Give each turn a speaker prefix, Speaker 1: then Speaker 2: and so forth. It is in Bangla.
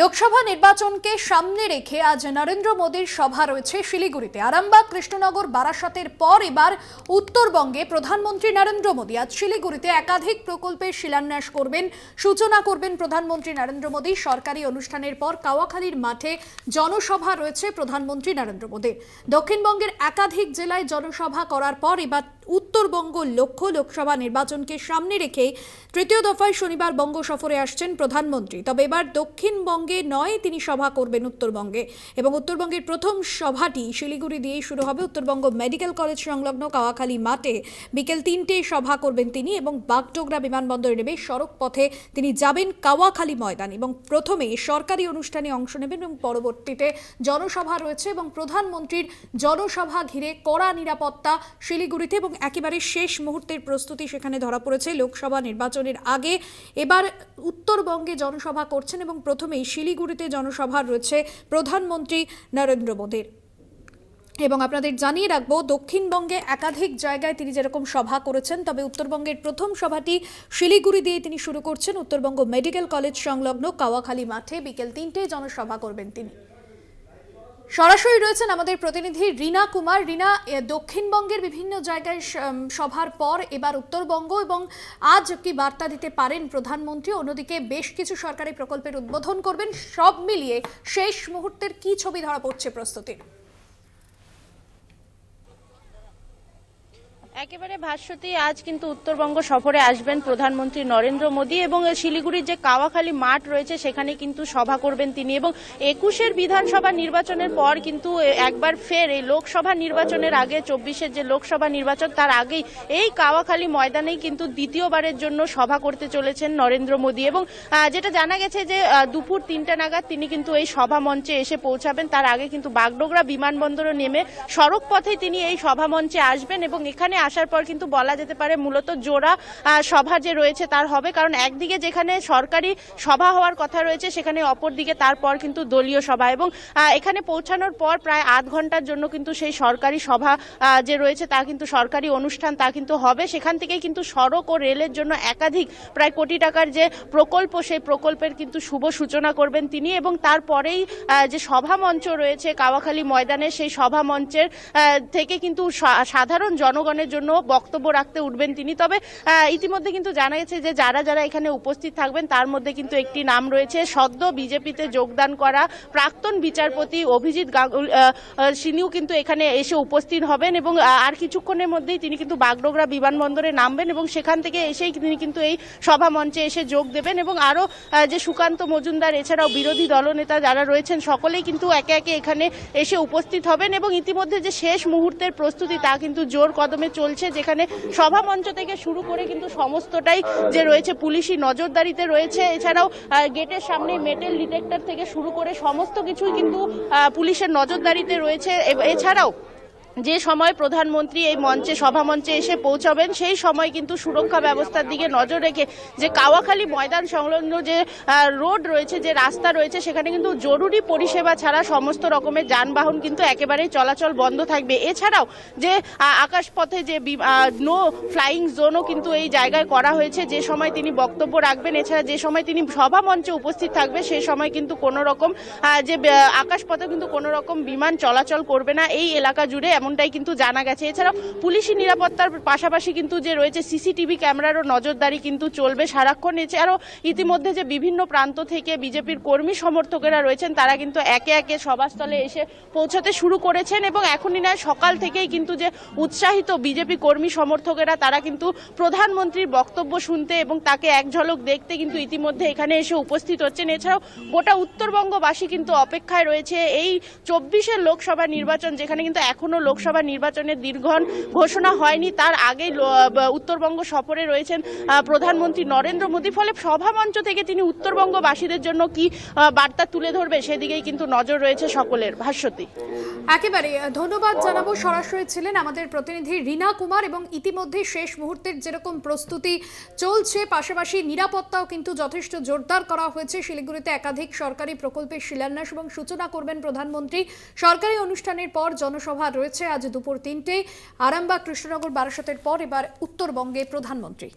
Speaker 1: লোকসভা নির্বাচনকে সামনে রেখে আজ নরেন্দ্র মোদীর সভা রয়েছে শিলিগুড়িতে। আরামবাগ, কৃষ্ণনগর, বারাসতের পর এবার উত্তরবঙ্গে প্রধানমন্ত্রী নরেন্দ্র মোদী আজ শিলিগুড়িতে একাধিক প্রকল্পের শিলান্যাস করবেন, সূচনা করবেন প্রধানমন্ত্রী নরেন্দ্র মোদী। সরকারি অনুষ্ঠানের পর কাওয়াখালীর মাঠে জনসভা রয়েছে প্রধানমন্ত্রী নরেন্দ্র মোদীর। দক্ষিণবঙ্গের একাধিক জেলায় জনসভা করার পর এবার উত্তরবঙ্গ লোকসভা নির্বাচনকে সামনে রেখে তৃতীয় দফায় শনিবার বঙ্গ সফরে আসছেন প্রধানমন্ত্রী। তবে এবার দক্ষিণবঙ্গে নয়, তিনি সভা করবেন উত্তরবঙ্গে, এবং উত্তরবঙ্গের প্রথম সভাটি শিলিগুড়ি দিয়েই শুরু হবে। উত্তরবঙ্গ মেডিকেল কলেজ সংলগ্ন কাওয়াখালী মাঠে বিকেল 3টেয় সভা করবেন তিনি, এবং বাগডোগরা বিমানবন্দরে নেমে সড়ক পথে তিনি যাবেন কাওয়াখালী ময়দান, এবং প্রথমে সরকারি অনুষ্ঠানে অংশ নেবেন এবং পরবর্তীতে জনসভা রয়েছে। এবং প্রধানমন্ত্রীর জনসভা ঘিরে কড়া নিরাপত্তা শিলিগুড়িতে, এবং একেবারে শেষ মুহূর্তের প্রস্তুতি সেখানে ধরা পড়েছে। লোকসভা নির্বাচনের আগে এবার উত্তরবঙ্গে জনসভা করছেন, এবং প্রথমেই শিলিগুড়িতে জনসভা রয়েছে প্রধানমন্ত্রী নরেন্দ্র মোদীর। এবং আপনাদের জানিয়ে রাখবো, দক্ষিণবঙ্গে একাধিক জায়গায় তিনি যেরকম সভা করেছেন, তবে উত্তরবঙ্গের প্রথম সভাটি শিলিগুড়ি দিয়ে তিনি শুরু করছেন। উত্তরবঙ্গ মেডিকেল কলেজ সংলগ্ন কাওয়াখালী মাঠে বিকেল 3টেয় জনসভা করবেন তিনি। সরাসরি রয়েছেন আমাদের প্রতিনিধি রীনা কুমার। রীনা, দক্ষিণবঙ্গের বিভিন্ন জায়গায় সভার পর এবার উত্তরবঙ্গ, এবং আজ কি বার্তা দিতে পারেন প্রধানমন্ত্রী? অন্যদিকে বেশ কিছু সরকারি প্রকল্পের উদ্বোধন করবেন। সব মিলিয়ে শেষ মুহূর্তের কি ছবি ধরা পড়ছে প্রস্তুতির?
Speaker 2: একেবারে ভাস্বতী, আজ কিন্তু উত্তরবঙ্গ সফরে আসবেন প্রধানমন্ত্রী নরেন্দ্র মোদী, এবং শিলিগুড়ির যে কাওয়াখালী মাঠ রয়েছে সেখানে কিন্তু সভা করবেন তিনি। এবং 21-এর বিধানসভা নির্বাচনের পর কিন্তু একবার ফের এই লোকসভা নির্বাচনের আগে, 24-এর যে লোকসভা নির্বাচন তার আগেই এই কাওয়াখালী ময়দানেই কিন্তু দ্বিতীয়বারের জন্য সভা করতে চলেছেন নরেন্দ্র মোদী। এবং যেটা জানা গেছে যে দুপুর 3টা নাগাদ তিনি কিন্তু এই সভা মঞ্চে এসে পৌঁছাবেন। তার আগে কিন্তু বাগডোগরা বিমানবন্দরে নেমে সড়ক পথে তিনি এই সভা মঞ্চে আসবেন, এবং এখানে আসার পর কিন্তু বলা যেতে পারে মূলত জোড়া সভা যে রয়েছে তার হবে। কারণ একদিকে যেখানে সরকারি সভা হওয়ার কথা রয়েছে, সেখানে অপরদিকে তারপর কিন্তু দলীয় সভা, এবং এখানে পৌঁছানোর পর প্রায় আধ ঘন্টার জন্য কিন্তু সেই সরকারি সভা যে রয়েছে তা কিন্তু সরকারি অনুষ্ঠান তা কিন্তু হবে। সেখান থেকেই কিন্তু সড়ক ও রেলের জন্য একাধিক প্রায় কোটি টাকার যে প্রকল্প, সেই প্রকল্পের কিন্তু শুভ সূচনা করবেন তিনি। এবং তারপরেই যে সভা মঞ্চ রয়েছে কাওয়াখালী ময়দানে, সেই সভা মঞ্চের থেকে কিন্তু সাধারণ জনগণের জন্য বক্তব্য রাখতে উঠবেন তিনি। তবে ইতিমধ্যে কিন্তু জানা গেছে যে যারা যারা এখানে উপস্থিত থাকবেন তার মধ্যে কিন্তু একটি নাম রয়েছে, সদ্য বিজেপিতে যোগদান করা প্রাক্তন বিচারপতি অভিজিৎ গাঙ্গুলি, তিনিও কিন্তু এখানে এসে উপস্থিত হবেন। এবং আর কিছুক্ষণের মধ্যেই তিনি কিন্তু বাগডোগরা বিমানবন্দরে নামবেন, এবং সেখান থেকে এসেই তিনি কিন্তু এই সভা মঞ্চে এসে যোগ দেবেন। এবং আরও যে সুকান্ত মজুমদার, এছাড়াও বিরোধী দলনেতা যারা রয়েছেন সকলেই কিন্তু একে একে এখানে এসে উপস্থিত হবেন। এবং ইতিমধ্যে যে শেষ মুহূর্তের প্রস্তুতি তা কিন্তু জোর কদমে চলছে, যেখানে সভা মঞ্চ থেকে শুরু করে কিন্তু সমস্তটাই যে রয়েছে পুলিশি নজরদারিতে রয়েছে। এছাড়াও গেটের সামনে মেটাল ডিটেক্টর থেকে শুরু করে সমস্ত কিছুই কিন্তু পুলিশের নজরদারিতে রয়েছে। এছাড়াও যে সময় প্রধানমন্ত্রী এই মঞ্চে সভা মঞ্চে এসে পৌঁছাবেন, সেই সময় কিন্তু সুরক্ষা ব্যবস্থার দিকে নজর রেখে যে কাওয়াখালী ময়দান সংলগ্ন যে রোড রয়েছে, যে রাস্তা রয়েছে, সেখানে কিন্তু জরুরি পরিষেবা ছাড়া সমস্ত রকমের যানবাহন কিন্তু একেবারেই চলাচল বন্ধ থাকবে। এছাড়াও যে আকাশপথে যে নো ফ্লাইং জোনও কিন্তু এই জায়গায় করা হয়েছে, যে সময় তিনি বক্তব্য রাখবেন। এছাড়া যে সময় তিনি সভা মঞ্চে উপস্থিত থাকবে সেই সময় কিন্তু কোনো রকম যে আকাশপথে কিন্তু কোনো রকম বিমান চলাচল করবে না এই এলাকা জুড়ে, এমনটাই কিন্তু জানা গেছে। এছাড়াও পুলিশি নিরাপত্তার পাশাপাশি কিন্তু যে রয়েছে সিসিটিভি ক্যামেরারও নজরদারি কিন্তু চলবে সারাক্ষণ। এছাড়াও ইতিমধ্যে যে বিভিন্ন প্রান্ত থেকে বিজেপির কর্মী সমর্থকেরা রয়েছেন তারা কিন্তু একে একে সভাস্থলে এসে পৌঁছাতে শুরু করেছেন, এবং এখনই নয় সকাল থেকেই কিন্তু যে উৎসাহিত বিজেপি কর্মী সমর্থকেরা তারা কিন্তু প্রধানমন্ত্রীর বক্তব্য শুনতে এবং তাকে এক ঝলক দেখতে কিন্তু ইতিমধ্যে এখানে এসে উপস্থিত হচ্ছেন। এছাড়াও গোটা উত্তরবঙ্গবাসী কিন্তু অপেক্ষায় রয়েছে এই 24-এর লোকসভা নির্বাচন, যেখানে কিন্তু এখনো লোকসভা নির্বাচনের দীর্ঘন ঘোষণা হয়নি, তার আগেই উত্তরবঙ্গ সফরে রয়েছেন প্রধানমন্ত্রী নরেন্দ্র মোদী। ফলে সভা মঞ্চ থেকে তিনি উত্তরবঙ্গবাসীদের জন্য কি বার্তা তুলে ধরবে সেদিকেই কিন্তু নজর রয়েছে সকলের। ভাস্বতী,
Speaker 1: একেবারে ধন্যবাদ জানাবো। সরাসরি ছিলেন আমাদের প্রতিনিধি রীনা কুমার। এবং ইতিমধ্যে শেষ মুহূর্তের যেরকম প্রস্তুতি চলছে, পাশাপাশি নিরাপত্তাও কিন্তু যথেষ্ট জোরদার করা হয়েছে। শিলিগুড়িতে একাধিক সরকারি প্রকল্পের শিলান্যাস এবং সূচনা করবেন প্রধানমন্ত্রী। সরকারি অনুষ্ঠানের পর জনসভা রয়েছে আজ দুপুর 3টে। আরামবাগ, কৃষ্ণনগর, বারাসতের পর এবার উত্তরবঙ্গে প্রধানমন্ত্রী।